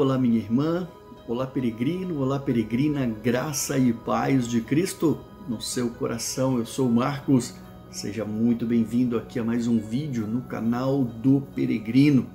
olá minha irmã, olá peregrino, olá peregrina, graça e paz de Cristo no seu coração. Eu sou o Marcos, seja muito bem-vindo aqui a mais um vídeo no canal do Peregrino.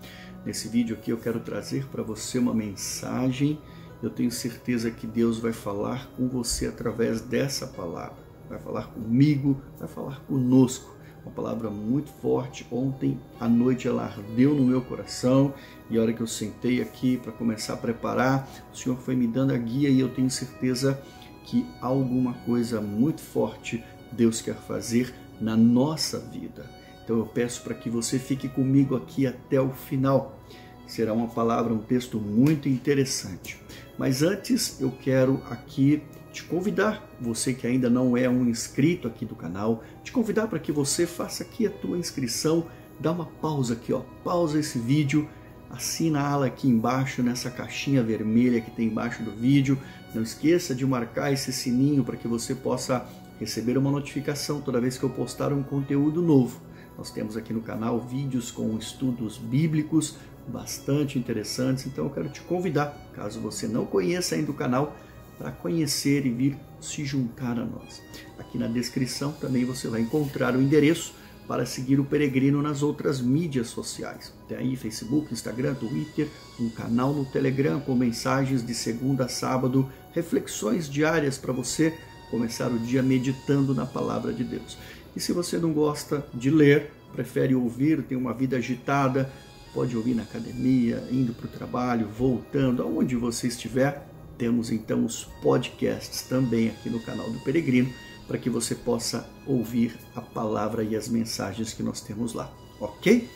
Nesse vídeo aqui eu quero trazer para você uma mensagem. Eu tenho certeza que Deus vai falar com você através dessa palavra. Vai falar comigo, vai falar conosco. Uma palavra muito forte. Ontem à noite ela ardeu no meu coração e a hora que eu sentei aqui para começar a preparar, o Senhor foi me dando a guia e eu tenho certeza que alguma coisa muito forte Deus quer fazer na nossa vida. Então eu peço para que você fique comigo aqui até o final. Será uma palavra, um texto muito interessante. Mas antes eu quero aqui te convidar, você que ainda não é um inscrito aqui do canal, te convidar para que você faça aqui a tua inscrição, dá uma pausa aqui, ó, pausa esse vídeo, assina aqui embaixo nessa caixinha vermelha que tem embaixo do vídeo. Não esqueça de marcar esse sininho para que você possa receber uma notificação toda vez que eu postar um conteúdo novo. Nós temos aqui no canal vídeos com estudos bíblicos bastante interessantes, então eu quero te convidar, caso você não conheça ainda o canal, para conhecer e vir se juntar a nós. Aqui na descrição também você vai encontrar o endereço para seguir o Peregrino nas outras mídias sociais. Tem aí Facebook, Instagram, Twitter, um canal no Telegram com mensagens de segunda a sábado, reflexões diárias para você começar o dia meditando na palavra de Deus. E se você não gosta de ler, prefere ouvir, tem uma vida agitada, pode ouvir na academia, indo para o trabalho, voltando, aonde você estiver. Temos então os podcasts também aqui no canal do Peregrino, para que você possa ouvir a palavra e as mensagens que nós temos lá, ok?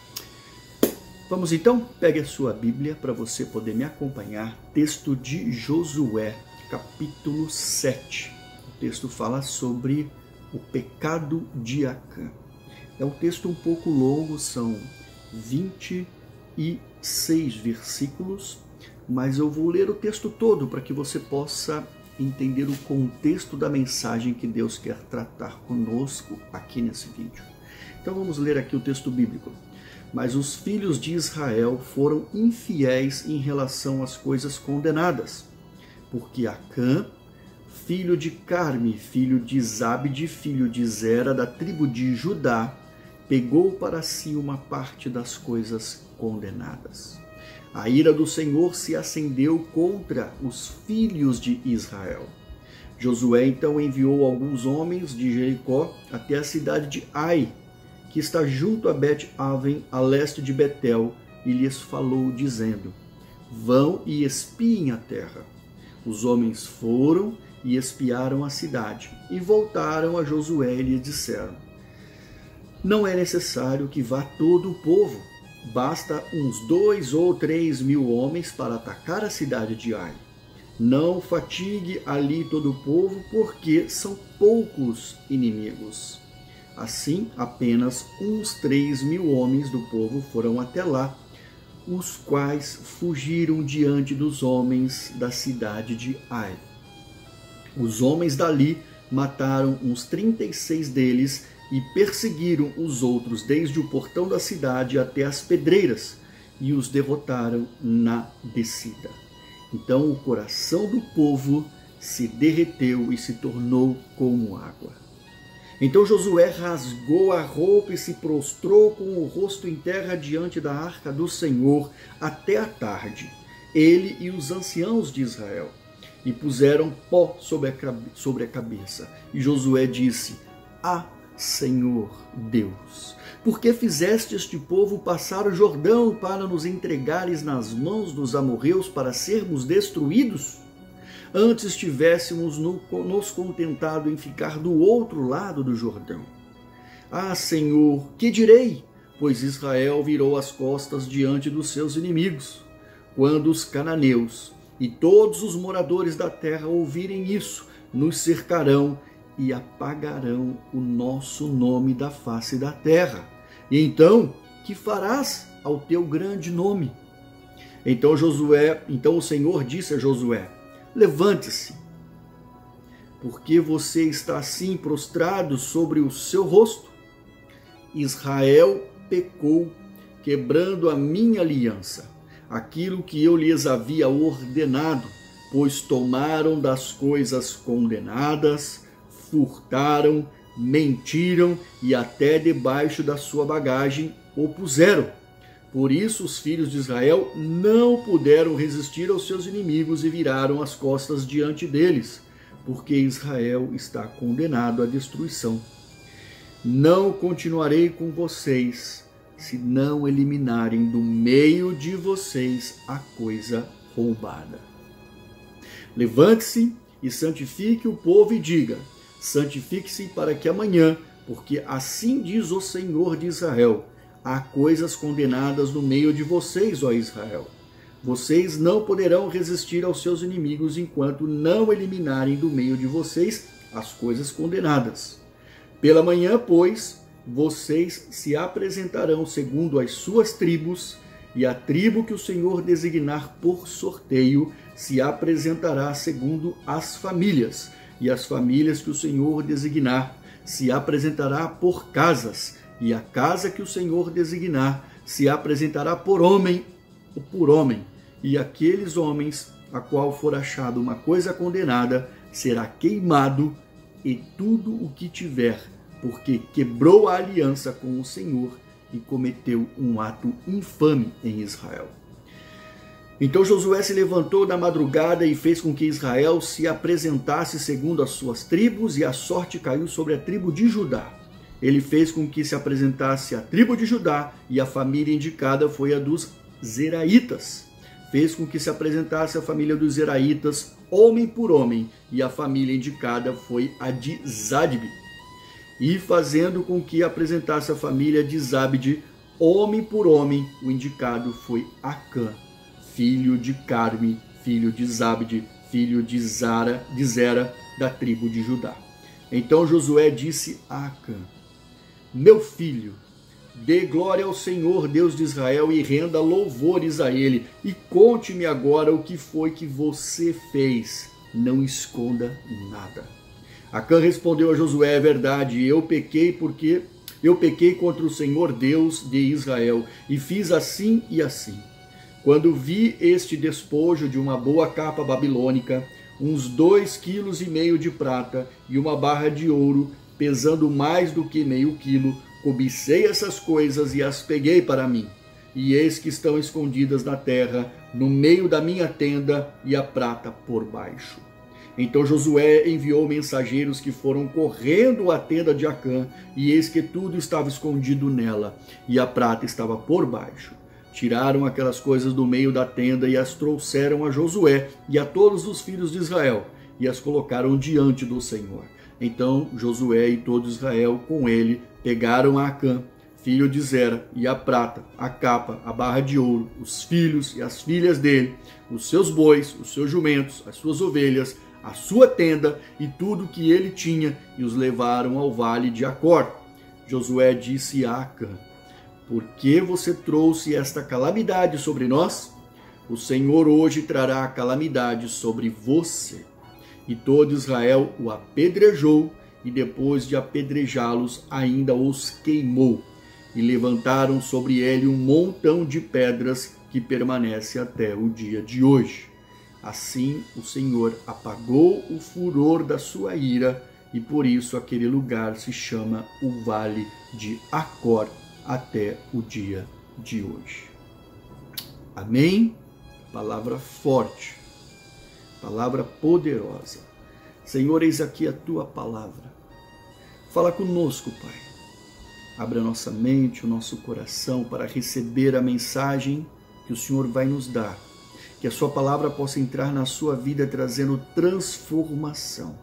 Vamos então, pegue a sua Bíblia para você poder me acompanhar. Texto de Josué, capítulo 7. O texto fala sobre o pecado de Acã. É um texto um pouco longo, são 26 versículos, mas eu vou ler o texto todo para que você possa entender o contexto da mensagem que Deus quer tratar conosco aqui nesse vídeo. Então vamos ler aqui o texto bíblico. Mas os filhos de Israel foram infiéis em relação às coisas condenadas, porque Acã, filho de Carme, filho de Zabde, filho de Zera, da tribo de Judá, pegou para si uma parte das coisas condenadas. A ira do Senhor se acendeu contra os filhos de Israel. Josué então enviou alguns homens de Jericó até a cidade de Ai, que está junto a Bet-Aven, a leste de Betel, e lhes falou, dizendo: vão e espiem a terra. Os homens foram e espiaram a cidade, e voltaram a Josué e lhe disseram: não é necessário que vá todo o povo. Basta uns 2 ou 3 mil homens para atacar a cidade de Ai. Não fatigue ali todo o povo, porque são poucos inimigos. Assim, apenas uns 3 mil homens do povo foram até lá, os quais fugiram diante dos homens da cidade de Ai. Os homens dali mataram uns 36 deles e perseguiram os outros desde o portão da cidade até as pedreiras e os derrotaram na descida. Então o coração do povo se derreteu e se tornou como água. Então Josué rasgou a roupa e se prostrou com o rosto em terra diante da arca do Senhor até a tarde, ele e os anciãos de Israel, e puseram pó sobre a cabeça. E Josué disse: Senhor Deus, por que fizeste este povo passar o Jordão para nos entregares nas mãos dos amorreus para sermos destruídos? Antes tivéssemos nos contentado em ficar do outro lado do Jordão. Senhor, que direi? Pois Israel virou as costas diante dos seus inimigos. Quando os cananeus e todos os moradores da terra ouvirem isso, nos cercarão e apagarão o nosso nome da face da terra. E então, que farás ao teu grande nome? Então o Senhor disse a Josué: levante-se, porque você está assim prostrado sobre o seu rosto. Israel pecou, quebrando a minha aliança. aquilo que eu lhes havia ordenado, pois tomaram das coisas condenadas, furtaram, mentiram e até debaixo da sua bagagem o puseram. Por isso os filhos de Israel não puderam resistir aos seus inimigos e viraram as costas diante deles, porque Israel está condenado à destruição. Não continuarei com vocês, se não eliminarem do meio de vocês a coisa roubada. Levante-se e santifique o povo e diga: santifique-se para que amanhã, porque assim diz o Senhor de Israel, há coisas condenadas no meio de vocês, ó Israel. Vocês não poderão resistir aos seus inimigos enquanto não eliminarem do meio de vocês as coisas condenadas. Pela manhã, pois, vocês se apresentarão segundo as suas tribos, e a tribo que o Senhor designar por sorteio se apresentará segundo as famílias, e as famílias que o Senhor designar se apresentará por casas, e a casa que o Senhor designar se apresentará por homem, e aqueles homens a qual for achado uma coisa condenada será queimado, e tudo o que tiver, porque quebrou a aliança com o Senhor e cometeu um ato infame em Israel. Então Josué se levantou da madrugada e fez com que Israel se apresentasse segundo as suas tribos, e a sorte caiu sobre a tribo de Judá. Ele fez com que se apresentasse a tribo de Judá, e a família indicada foi a dos Zeraitas. Fez com que se apresentasse a família dos Zeraitas, homem por homem, e a família indicada foi a de Zadbe. E fazendo com que apresentasse a família de Zabde, homem por homem, o indicado foi Acã, filho de Carme, filho de Zabde, filho de Zera, da tribo de Judá. Então Josué disse a Acã: meu filho, dê glória ao Senhor, Deus de Israel, e renda louvores a ele, e conte-me agora o que foi que você fez. Não esconda nada. Acã respondeu a Josué: é verdade, eu pequei contra o Senhor Deus de Israel, e fiz assim e assim. Quando vi este despojo de uma boa capa babilônica, uns 2,5 quilos de prata e uma barra de ouro, pesando mais do que meio quilo, cobicei essas coisas e as peguei para mim. E eis que estão escondidas na terra, no meio da minha tenda, e a prata por baixo. Então Josué enviou mensageiros que foram correndo à tenda de Acã, e eis que tudo estava escondido nela, e a prata estava por baixo. Tiraram aquelas coisas do meio da tenda e as trouxeram a Josué e a todos os filhos de Israel, e as colocaram diante do Senhor. Então Josué e todo Israel com ele pegaram a Acã, filho de Zera, e a prata, a capa, a barra de ouro, os filhos e as filhas dele, os seus bois, os seus jumentos, as suas ovelhas, a sua tenda e tudo que ele tinha, e os levaram ao vale de Acor. Josué disse a Acã: por que você trouxe esta calamidade sobre nós? O Senhor hoje trará a calamidade sobre você. E todo Israel o apedrejou, e depois de apedrejá-los ainda os queimou. E levantaram sobre ele um montão de pedras que permanece até o dia de hoje. Assim o Senhor apagou o furor da sua ira, e por isso aquele lugar se chama o Vale de Acor até o dia de hoje. Amém? Palavra forte, palavra poderosa. Senhor, eis aqui a tua palavra. Fala conosco, Pai. Abra a nossa mente, o nosso coração para receber a mensagem que o Senhor vai nos dar. Que a sua palavra possa entrar na sua vida trazendo transformação.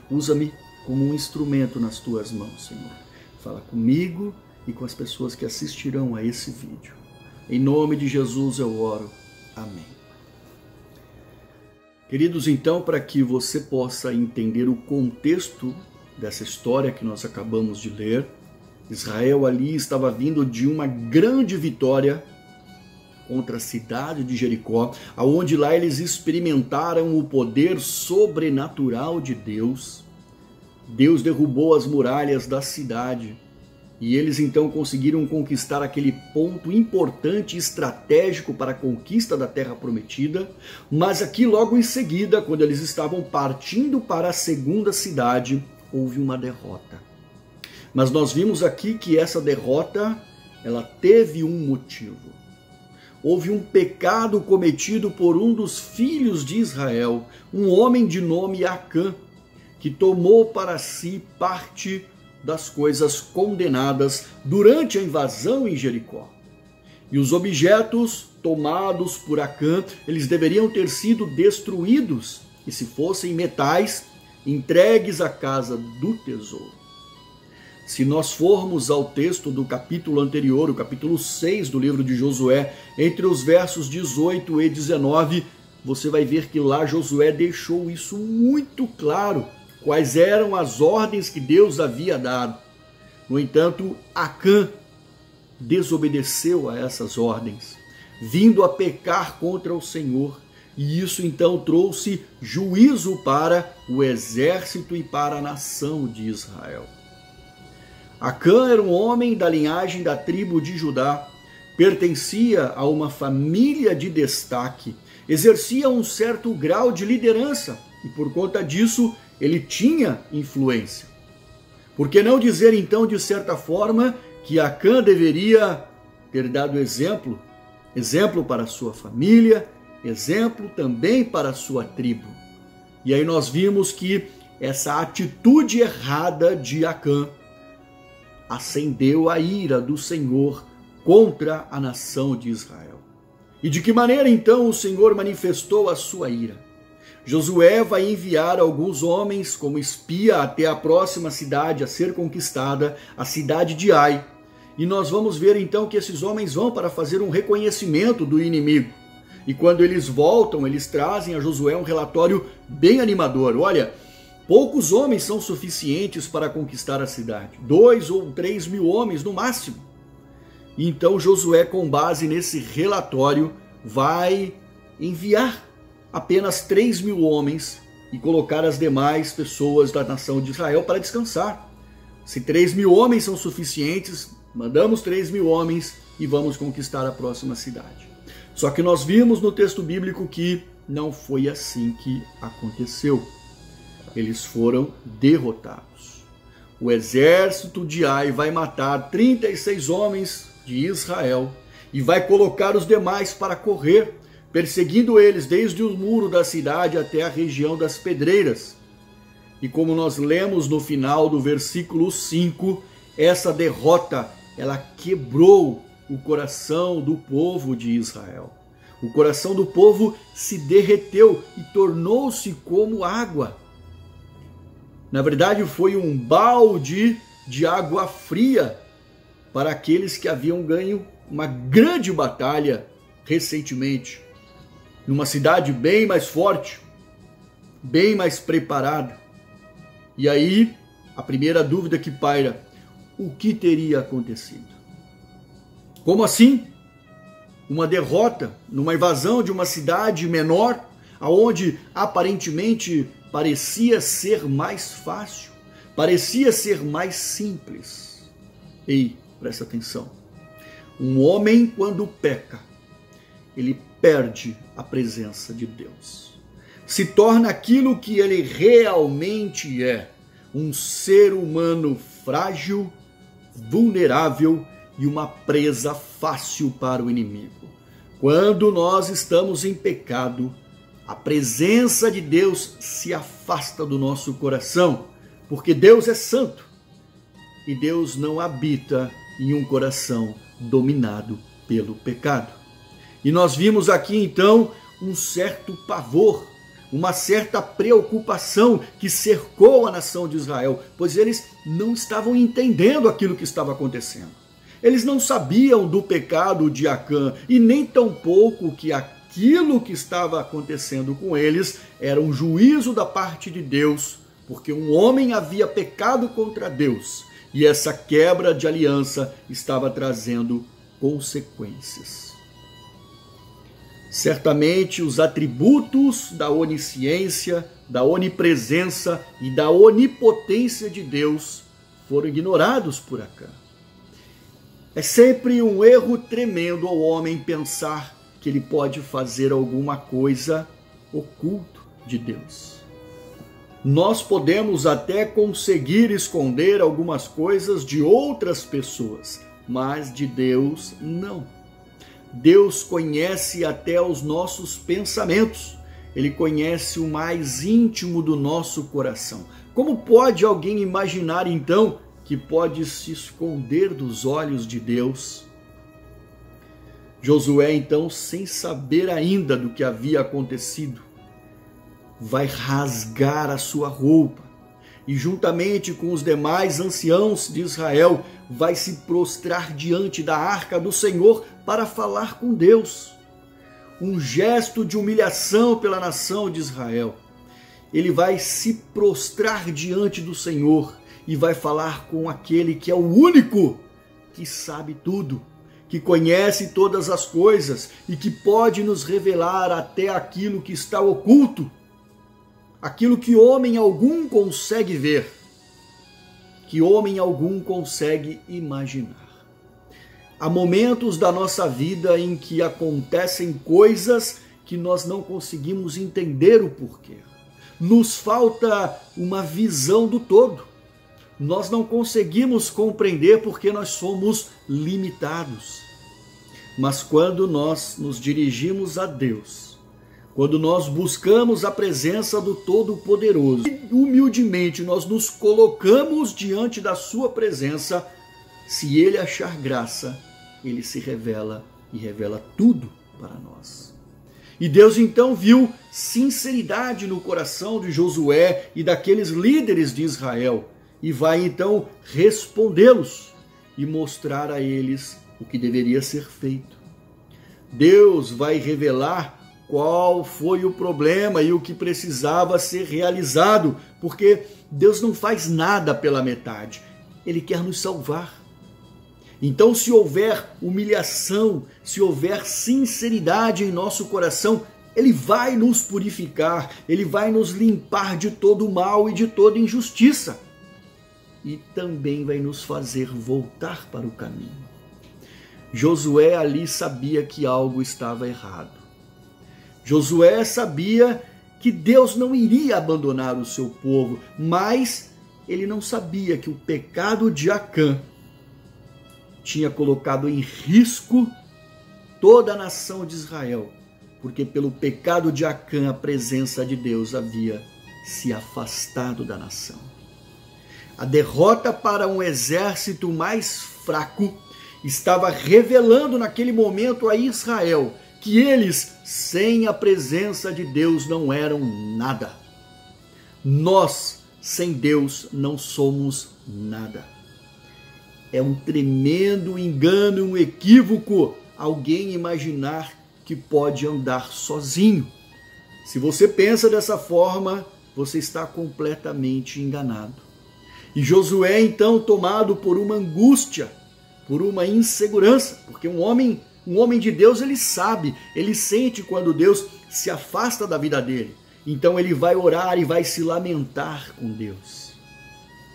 Usa-me como um instrumento nas tuas mãos, Senhor. Fala comigo e com as pessoas que assistirão a esse vídeo. Em nome de Jesus eu oro. Amém. Queridos, então, para que você possa entender o contexto dessa história que nós acabamos de ler, Israel ali estava vindo de uma grande vitória contra a cidade de Jericó, aonde lá eles experimentaram o poder sobrenatural de Deus. Deus derrubou as muralhas da cidade E eles então conseguiram conquistar aquele ponto importante e estratégico para a conquista da Terra Prometida, mas aqui logo em seguida, quando eles estavam partindo para a segunda cidade, houve uma derrota. Mas nós vimos aqui que essa derrota, ela teve um motivo. Houve um pecado cometido por um dos filhos de Israel, um homem de nome Acã, que tomou para si parte das coisas condenadas durante a invasão em Jericó. E os objetos tomados por Acã, eles deveriam ter sido destruídos, e se fossem metais, entregues à casa do tesouro. Se nós formos ao texto do capítulo anterior, o capítulo 6 do livro de Josué, entre os versos 18 e 19, você vai ver que lá Josué deixou isso muito claro, quais eram as ordens que Deus havia dado. No entanto, Acã desobedeceu a essas ordens, vindo a pecar contra o Senhor, e isso então trouxe juízo para o exército e para a nação de Israel. Acã era um homem da linhagem da tribo de Judá, pertencia a uma família de destaque, exercia um certo grau de liderança e por conta disso ele tinha influência. Por que não dizer então de certa forma que Acã deveria ter dado exemplo para a sua família, exemplo também para a sua tribo. E aí nós vimos que essa atitude errada de Acã acendeu a ira do Senhor contra a nação de Israel. E de que maneira então o Senhor manifestou a sua ira? Josué vai enviar alguns homens como espia até a próxima cidade a ser conquistada, a cidade de Ai. E nós vamos ver então que esses homens vão para fazer um reconhecimento do inimigo. E quando eles voltam, eles trazem a Josué um relatório bem animador. Olha, poucos homens são suficientes para conquistar a cidade. 2 ou 3 mil homens no máximo. E então Josué, com base nesse relatório, vai enviar apenas 3 mil homens e colocar as demais pessoas da nação de Israel para descansar. Se 3 mil homens são suficientes, mandamos 3 mil homens e vamos conquistar a próxima cidade. Só que nós vimos no texto bíblico que não foi assim que aconteceu. Eles foram derrotados. O exército de Ai vai matar 36 homens de Israel e vai colocar os demais para correr, perseguindo eles desde o muro da cidade até a região das pedreiras. E como nós lemos no final do versículo 5, essa derrota, ela quebrou o coração do povo de Israel. O coração do povo se derreteu e tornou-se como água. Na verdade, foi um balde de água fria para aqueles que haviam ganho uma grande batalha recentemente, numa cidade bem mais forte, bem mais preparada. E aí, a primeira dúvida que paira: o que teria acontecido? Como assim? Uma derrota numa invasão de uma cidade menor, aonde aparentemente parecia ser mais fácil, parecia ser mais simples. Ei, presta atenção. Um homem, quando peca, ele perde a presença de Deus. Se torna aquilo que ele realmente é, um ser humano frágil, vulnerável e uma presa fácil para o inimigo. Quando nós estamos em pecado, a presença de Deus se afasta do nosso coração, porque Deus é santo e Deus não habita em um coração dominado pelo pecado. E nós vimos aqui então um certo pavor, uma certa preocupação que cercou a nação de Israel, pois eles não estavam entendendo aquilo que estava acontecendo. Eles não sabiam do pecado de Acã e nem tampouco que aquilo que estava acontecendo com eles era um juízo da parte de Deus, porque um homem havia pecado contra Deus e essa quebra de aliança estava trazendo consequências. Certamente os atributos da onisciência, da onipresença e da onipotência de Deus foram ignorados por Acã. É sempre um erro tremendo ao homem pensar que ele pode fazer alguma coisa oculto de Deus. Nós podemos até conseguir esconder algumas coisas de outras pessoas, mas de Deus não. Deus conhece até os nossos pensamentos. Ele conhece o mais íntimo do nosso coração. Como pode alguém imaginar, então, que pode se esconder dos olhos de Deus? Josué, então, sem saber ainda do que havia acontecido, vai rasgar a sua roupa e, juntamente com os demais anciãos de Israel, vai se prostrar diante da arca do Senhor para falar com Deus. Um gesto de humilhação pela nação de Israel. Ele vai se prostrar diante do Senhor e vai falar com aquele que é o único que sabe tudo, que conhece todas as coisas e que pode nos revelar até aquilo que está oculto, aquilo que homem algum consegue ver, que homem algum consegue imaginar. Há momentos da nossa vida em que acontecem coisas que nós não conseguimos entender o porquê. Nos falta uma visão do todo. Nós não conseguimos compreender porque nós somos limitados. Mas quando nós nos dirigimos a Deus, quando nós buscamos a presença do Todo-Poderoso, e humildemente nós nos colocamos diante da sua presença, se Ele achar graça, Ele se revela e revela tudo para nós. E Deus então viu sinceridade no coração de Josué e daqueles líderes de Israel, e vai então respondê-los e mostrar a eles o que deveria ser feito. Deus vai revelar qual foi o problema e o que precisava ser realizado, porque Deus não faz nada pela metade. Ele quer nos salvar. Então, se houver humilhação, se houver sinceridade em nosso coração, Ele vai nos purificar, Ele vai nos limpar de todo o mal e de toda injustiça. E também vai nos fazer voltar para o caminho. Josué ali sabia que algo estava errado. Josué sabia que Deus não iria abandonar o seu povo, mas ele não sabia que o pecado de Acã tinha colocado em risco toda a nação de Israel, porque pelo pecado de Acã a presença de Deus havia se afastado da nação. A derrota para um exército mais fraco estava revelando naquele momento a Israel que eles, sem a presença de Deus, não eram nada. Nós, sem Deus, não somos nada. É um tremendo engano, um equívoco alguém imaginar que pode andar sozinho. Se você pensa dessa forma, você está completamente enganado. E Josué, então, tomado por uma angústia, por uma insegurança, porque um homem de Deus, ele sabe, ele sente quando Deus se afasta da vida dele. Então ele vai orar e vai se lamentar com Deus.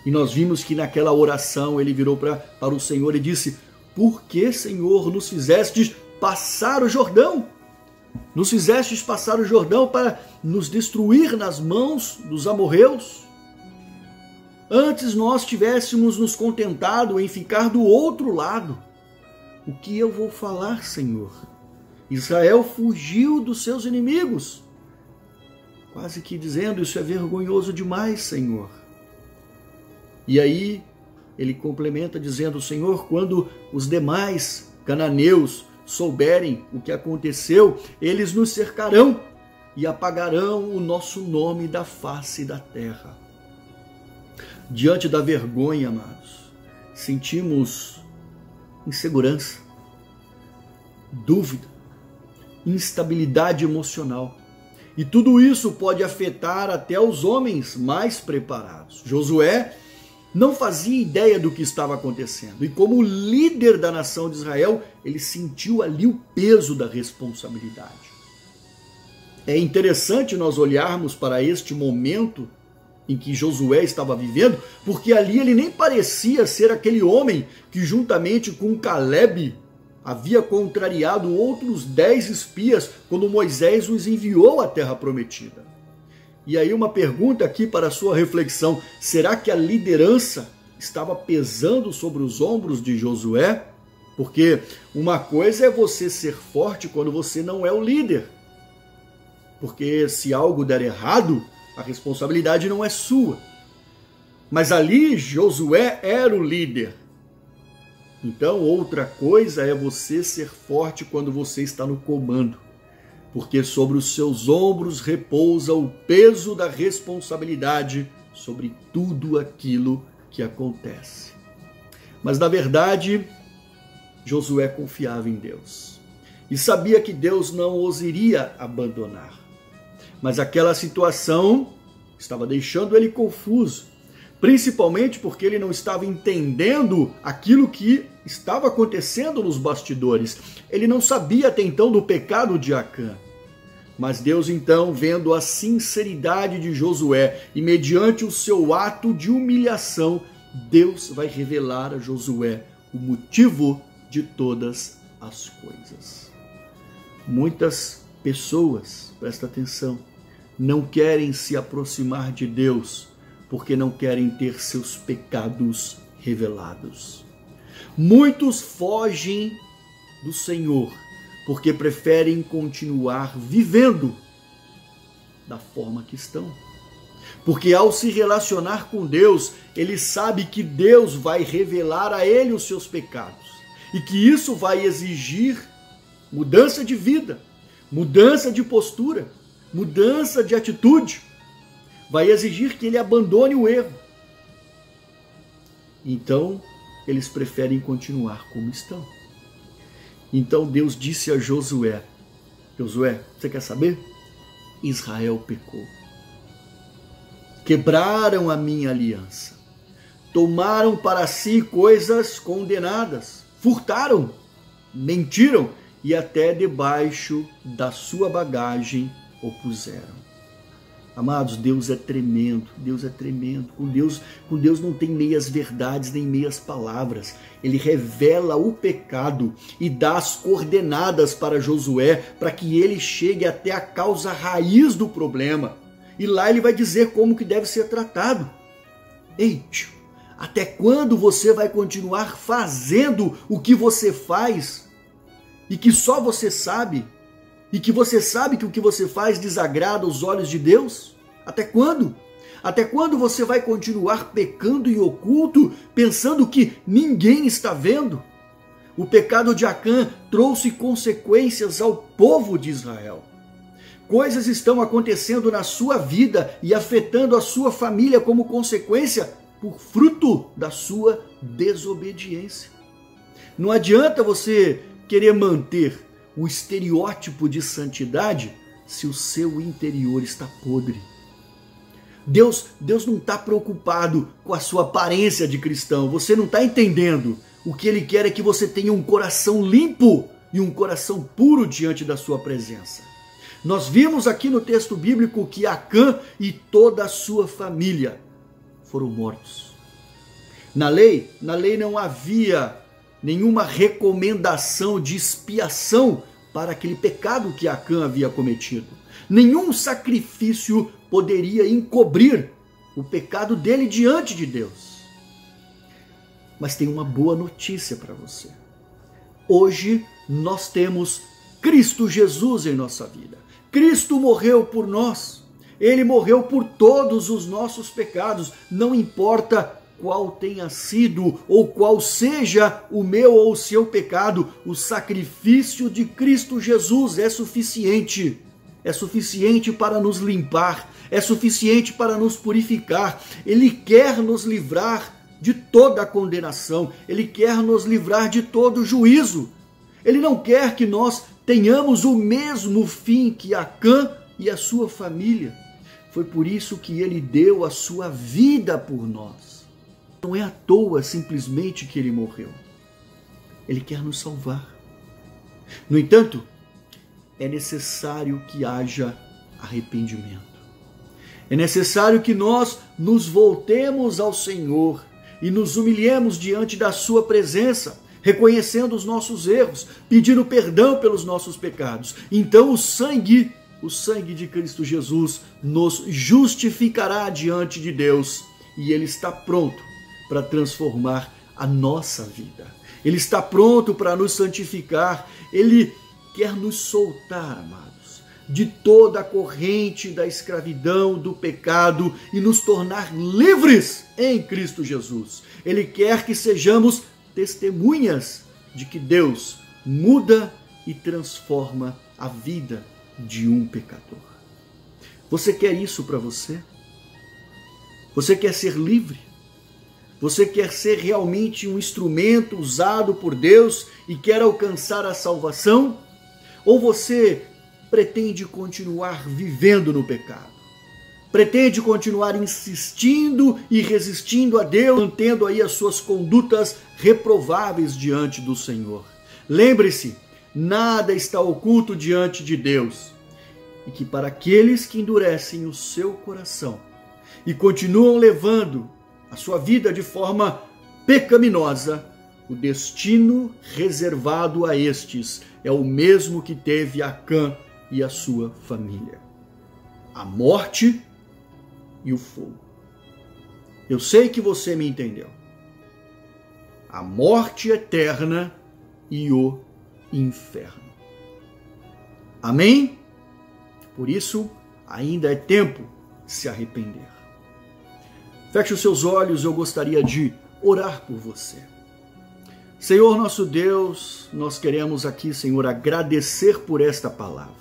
E nós vimos que naquela oração ele virou para o Senhor e disse: por que, Senhor, nos fizestes passar o Jordão? Nos fizestes passar o Jordão para nos destruir nas mãos dos amorreus? Antes nós tivéssemos nos contentado em ficar do outro lado. O que eu vou falar, Senhor? Israel fugiu dos seus inimigos. Quase que dizendo: isso é vergonhoso demais, Senhor. E aí ele complementa dizendo: Senhor, quando os demais cananeus souberem o que aconteceu, eles nos cercarão e apagarão o nosso nome da face da terra. Diante da vergonha, amados, sentimos insegurança, dúvida, instabilidade emocional. E tudo isso pode afetar até os homens mais preparados. Josué não fazia ideia do que estava acontecendo. E como líder da nação de Israel, ele sentiu ali o peso da responsabilidade. É interessante nós olharmos para este momento em que Josué estava vivendo, porque ali ele nem parecia ser aquele homem que juntamente com Caleb havia contrariado outros 10 espias quando Moisés os enviou à terra prometida. E aí uma pergunta aqui para a sua reflexão: será que a liderança estava pesando sobre os ombros de Josué? Porque uma coisa é você ser forte quando você não é o líder. Porque se algo der errado, a responsabilidade não é sua. Mas ali Josué era o líder. Então outra coisa é você ser forte quando você está no comando. Porque sobre os seus ombros repousa o peso da responsabilidade sobre tudo aquilo que acontece. Mas na verdade, Josué confiava em Deus e sabia que Deus não os iria abandonar. Mas aquela situação estava deixando ele confuso, principalmente porque ele não estava entendendo aquilo que estava acontecendo nos bastidores. Ele não sabia até então do pecado de Acã. Mas Deus então, vendo a sinceridade de Josué e mediante o seu ato de humilhação, Deus vai revelar a Josué o motivo de todas as coisas. Muitas pessoas, presta atenção, não querem se aproximar de Deus porque não querem ter seus pecados revelados. Muitos fogem do Senhor porque preferem continuar vivendo da forma que estão. Porque ao se relacionar com Deus, ele sabe que Deus vai revelar a ele os seus pecados e que isso vai exigir mudança de vida, mudança de postura, mudança de atitude. Vai exigir que ele abandone o erro. Então, eles preferem continuar como estão. Então Deus disse a Josué: Josué, você quer saber? Israel pecou. Quebraram a minha aliança. Tomaram para si coisas condenadas. Furtaram, mentiram e até debaixo da sua bagagem o puseram. Amados, Deus é tremendo, Deus é tremendo. Com Deus não tem meias verdades nem meias palavras. Ele revela o pecado e dá as coordenadas para Josué para que ele chegue até a causa raiz do problema. E lá ele vai dizer como que deve ser tratado. Ei, até quando você vai continuar fazendo o que você faz e que só você sabe? E que você sabe que o que você faz desagrada aos olhos de Deus? Até quando? Até quando você vai continuar pecando em oculto, pensando que ninguém está vendo? O pecado de Acã trouxe consequências ao povo de Israel. Coisas estão acontecendo na sua vida e afetando a sua família como consequência por fruto da sua desobediência. Não adianta você querer manter o estereótipo de santidade se o seu interior está podre. Deus não está preocupado com a sua aparência de cristão. Você não está entendendo. O que Ele quer é que você tenha um coração limpo e um coração puro diante da sua presença. Nós vimos aqui no texto bíblico que Acã e toda a sua família foram mortos. Na lei não havia nenhuma recomendação de expiação para aquele pecado que Acã havia cometido. Nenhum sacrifício poderia encobrir o pecado dele diante de Deus. Mas tem uma boa notícia para você. Hoje nós temos Cristo Jesus em nossa vida. Cristo morreu por nós. Ele morreu por todos os nossos pecados. Não importa qual tenha sido ou qual seja o meu ou o seu pecado, o sacrifício de Cristo Jesus é suficiente. É suficiente para nos limpar, é suficiente para nos purificar. Ele quer nos livrar de toda a condenação, Ele quer nos livrar de todo o juízo. Ele não quer que nós tenhamos o mesmo fim que Acã e a sua família. Foi por isso que Ele deu a sua vida por nós. Não é à toa simplesmente que Ele morreu. Ele quer nos salvar. No entanto, é necessário que haja arrependimento. É necessário que nós nos voltemos ao Senhor e nos humilhemos diante da sua presença, reconhecendo os nossos erros, pedindo perdão pelos nossos pecados. Então o sangue de Cristo Jesus nos justificará diante de Deus e Ele está pronto para transformar a nossa vida. Ele está pronto para nos santificar. Ele quer nos soltar, amados, de toda a corrente da escravidão, do pecado e nos tornar livres em Cristo Jesus. Ele quer que sejamos testemunhas de que Deus muda e transforma a vida de um pecador. Você quer isso para você? Você quer ser livre? Você quer ser realmente um instrumento usado por Deus e quer alcançar a salvação? Ou você pretende continuar vivendo no pecado? Pretende continuar insistindo e resistindo a Deus, mantendo aí as suas condutas reprováveis diante do Senhor? Lembre-se, nada está oculto diante de Deus. E que para aqueles que endurecem o seu coração e continuam levando a sua vida de forma pecaminosa, o destino reservado a estes é o mesmo que teve Acã e a sua família: a morte e o fogo. Eu sei que você me entendeu. A morte eterna e o inferno. Amém? Por isso, ainda é tempo de se arrepender. Feche os seus olhos, eu gostaria de orar por você. Senhor nosso Deus, nós queremos aqui, Senhor, agradecer por esta palavra,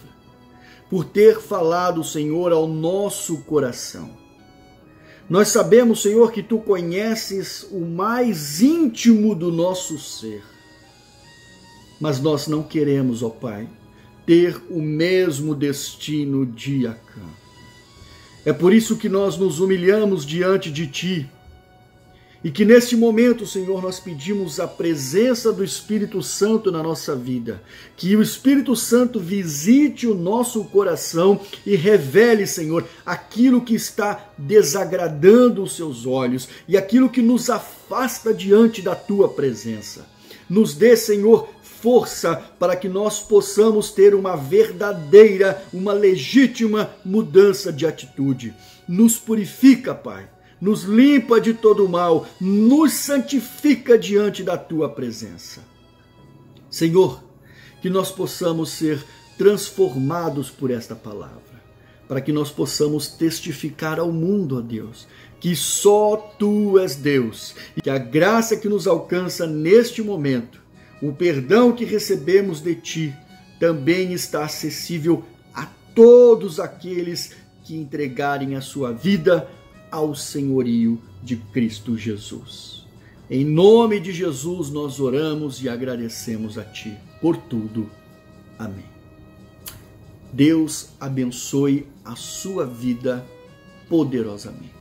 por ter falado, Senhor, ao nosso coração. Nós sabemos, Senhor, que Tu conheces o mais íntimo do nosso ser, mas nós não queremos, ó Pai, ter o mesmo destino de Acã. É por isso que nós nos humilhamos diante de Ti e que neste momento, Senhor, nós pedimos a presença do Espírito Santo na nossa vida, que o Espírito Santo visite o nosso coração e revele, Senhor, aquilo que está desagradando os Seus olhos e aquilo que nos afasta diante da Tua presença. Nos dê, Senhor, força para que nós possamos ter uma verdadeira, uma legítima mudança de atitude. Nos purifica, Pai, nos limpa de todo o mal, nos santifica diante da Tua presença. Senhor, que nós possamos ser transformados por esta palavra, para que nós possamos testificar ao mundo, ó Deus, que só Tu és Deus e que a graça que nos alcança neste momento, o perdão que recebemos de Ti, também está acessível a todos aqueles que entregarem a sua vida ao senhorio de Cristo Jesus. Em nome de Jesus nós oramos e agradecemos a Ti por tudo. Amém. Deus abençoe a sua vida poderosamente.